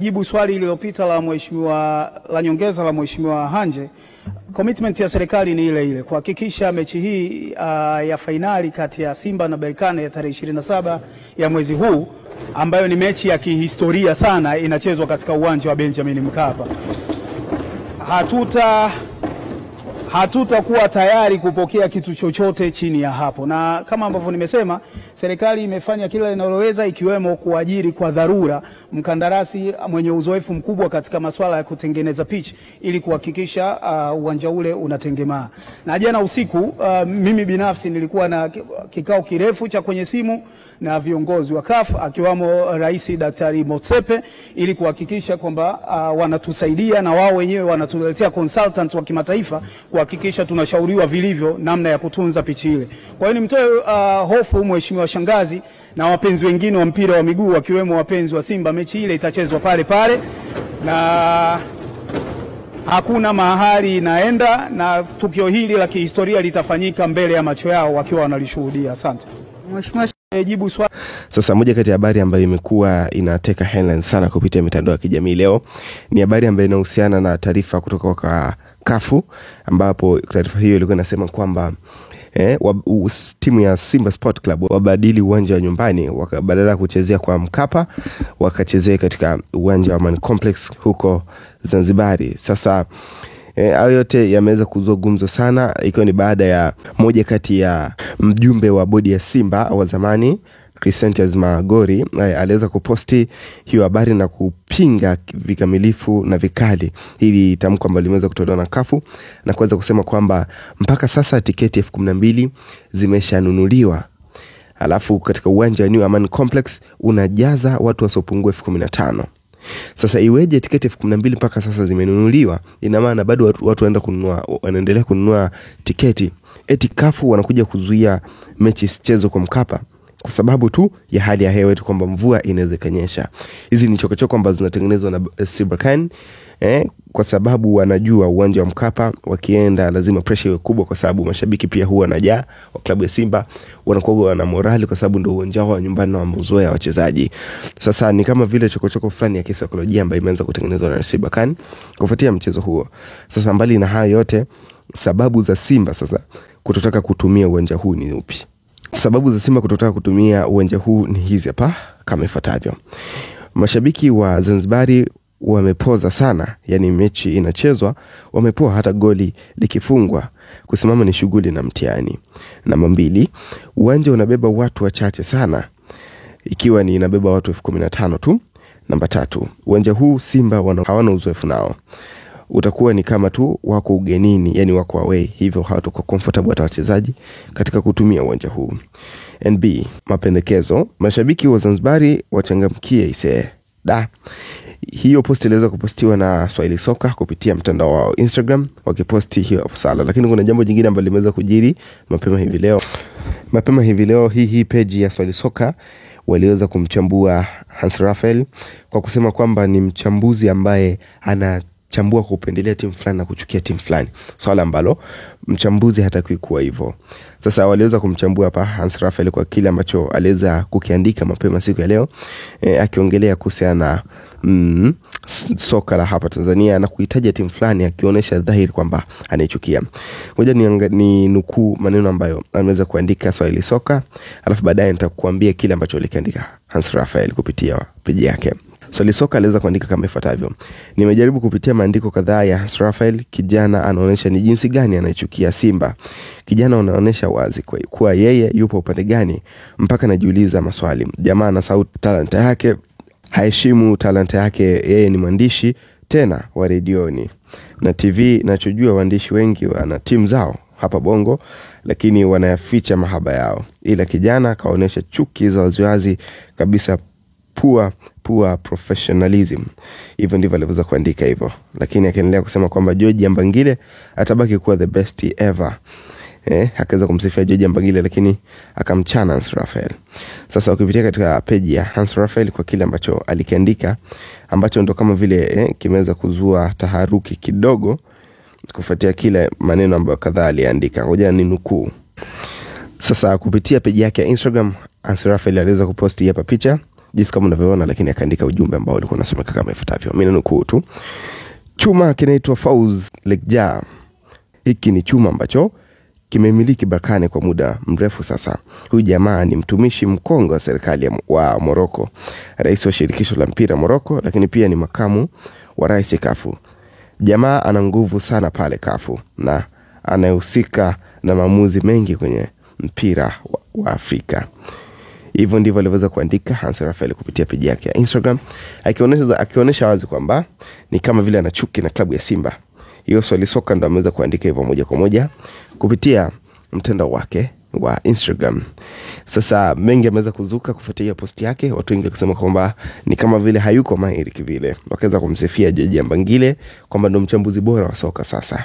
Jibu swali lililopita la nyongeza la Mheshimiwa Hanje, commitment ya serikali ni ile ile kuhakikisha mechi hii ya fainali kati ya Simba na Berkane ya tarehe 27 ya mwezi huu, ambayo ni mechi ya kihistoria sana, inachezwa katika uwanja wa Benjamin Mkapa. Hatutakuwa tayari kupokea kitu chochote chini ya hapo, na kama ambavyo nimesema, serikali imefanya kila linaloweza, ikiwemo kuajiri kwa dharura mkandarasi mwenye uzoefu mkubwa katika masuala ya kutengeneza pitch ili kuhakikisha uwanja ule unatengemaa. Na jana usiku mimi binafsi nilikuwa na kikao kirefu cha kwenye simu na viongozi wa CAF akiwamo Rais Daktari Motsepe ili kuhakikisha kwamba wanatusaidia na wao wenyewe wanatuletea consultants wa kimataifa kuhakikisha tunashauriwa vilivyo namna ya kutunza pichi ile. Kwa hiyo nimtoe hofu Mheshimiwa Shangazi na wapenzi wengine wa mpira wa miguu wakiwemo wapenzi wa Simba, mechi ile itachezwa pale pale na hakuna mahali inaenda, na tukio hili la kihistoria litafanyika mbele ya macho yao wakiwa wanalishuhudia. Asante. Mheshimiwa jibu swali. Sasa moja kati ya habari ambayo imekuwa inateka headlines sana kupitia mitandao ya kijamii leo ni habari ambayo inahusiana na taarifa kutoka kwa CAF, ambapo taarifa hiyo ilikuwa inasema kwamba timu ya Simba Sport Club wabadili uwanja wa nyumbani, badala ya kuchezea kwa Mkapa wakachezea katika uwanja wa Amani Complex huko Zanzibari. Sasa hayo yote yameweza kuzua gumzo sana, ikiwa ni baada ya moja kati ya mjumbe wa bodi ya Simba wa zamani Crescentius Magori aliweza kuposti hiyo habari na kupinga vikamilifu na vikali hili tamko ambalo limeweza kutolewa na CAF, na kuweza kusema kwamba mpaka sasa tiketi 12,000 zimeshanunuliwa, alafu katika uwanja wa New Aman Complex unajaza watu wasiopungua 15,000. Sasa iweje tiketi 12,000 mpaka sasa zimenunuliwa? Ina maana bado watu wanaendelea kununua tiketi. Eti CAF wanakuja kuzuia mechi isichezwe kwa Mkapa kwa sababu tu ya hali ya hewa, tu kwamba mvua inaweza kanyesha. Hizi ni chokochoko ambazo zinatengenezwa na Berkane kwa sababu wanajua uwanja wa Mkapa wakienda lazima pressure iwe kubwa, kwa sababu mashabiki pia huwa wanajaa wa klabu ya Simba, wanakuwa na morali kwa sababu ndio uwanja wao nyumbani na mazoea ya wachezaji. Sasa ni kama vile chokochoko fulani ya kisaikolojia ambayo imeanza kutengenezwa na Berkane kufuatia mchezo huo. Sasa mbali na hayo yote, sababu za Simba sasa kutotaka kutumia uwanja huu ni upi? Sababu za Simba kutotaka kutumia uwanja huu ni hizi hapa kama ifuatavyo. Mashabiki wa Zanzibari wamepoza sana, yani mechi inachezwa wamepoa, hata goli likifungwa kusimama ni shughuli na mtihani. Namba 2, uwanja unabeba watu wachache sana, ikiwa ni inabeba watu 15,000 tu. Namba 3, uwanja huu Simba hawana uzoefu nao, utakuwa ni kama tu wako ugenini, yani wako away, hivyo hawatakuwa comfortable hata wachezaji katika kutumia uwanja huu. NB, mapendekezo, mashabiki wa Zanzibari wachangamkie hiyo posti iliweza kupostiwa na Swahili Soka kupitia mtandao wa Instagram, wakiposti hiyo hapo sala. Lakini kuna jambo jingine ambalo limeweza kujiri mapema hivi leo. Hii page ya Swahili Soka waliweza kumchambua Hans Raphael kwa kusema kwamba ni mchambuzi ambaye anachambua kwa kupendelea timu fulani na kuchukia timu fulani, swala ambalo mchambuzi hatakiwi kuwa hivyo. Sasa waliweza kumchambua hapa Hans Raphael kwa kile ambacho aliweza kukiandika mapema siku ya leo, akiongelea kuhusiana na soka la hapa Tanzania na kuitaja timu fulani, akionyesha dhahiri kwamba anaichukia. Ngoja ni nukuu maneno ambayo ameweza kuandika Swahili Soka, alafu baadaye nitakuambia kile ambacho alikiandika Hans Raphael kupitia page yake. Swahili Soka aliweza kuandika kama ifuatavyo: nimejaribu kupitia maandiko kadhaa ya Hans Raphael. Kijana anaonyesha ni jinsi gani anaichukia Simba. Kijana anaonyesha wazi kuwa yeye yupo upande gani, mpaka najiuliza maswali. Jamaa ana sauti, talanta yake, haheshimu talanta yake. Yeye ni mwandishi tena wa redioni na TV. Nachojua waandishi wengi wana timu zao hapa Bongo, lakini wanayaficha mahaba yao. Ila kijana kaonyesha chuki za waziwazi kabisa, poor professionalism. Hivyo ndivyo aliweza kuandika hivyo, lakini akaendelea kusema kwamba George Mbangile atabaki kuwa the best ever. Akaweza kumsifia George Mbangile, lakini akamchana Hans Raphael. Sasa ukipitia katika page ya Hans Raphael kwa kile ambacho alikiandika, ambacho ndo kama vile kimeweza kuzua taharuki kidogo kufuatia kile maneno ambayo kadhaa aliandika. Ngoja ni nukuu. Sasa kupitia page yake ya Instagram, Hans Raphael aliweza kuposti hapa picha jinsi kama unavyoona, lakini akaandika ujumbe ambao ulikuwa unasomeka kama ifuatavyo. Mimi nanukuu tu. Chuma kinaitwa Fawz Lekjaa. Hiki ni chuma ambacho kimemiliki Berkane kwa muda mrefu sasa. Huyu jamaa ni mtumishi mkongwe wa serikali wa Morocco, rais wa shirikisho la mpira Morocco, lakini pia ni makamu wa rais kafu. Jamaa ana nguvu sana pale kafu na anahusika na maamuzi mengi kwenye mpira wa Afrika. Hivyo ndivyo aliweza kuandika Hans Raphael kupitia page yake ya Instagram, akionyesha wazi kwamba ni kama vile ana chuki na klabu ya Simba. Hiyo Swahili Soka ndo ameweza kuandika hivyo moja kwa moja kupitia mtandao wake wa Instagram. Sasa mengi ameweza kuzuka kufuatia post yake, watu wengi wakisema kwamba ni kama vile hayuko mahiri kivile. Wakaweza kumsifia George Mbangile kwamba ndo mchambuzi bora wa soka sasa.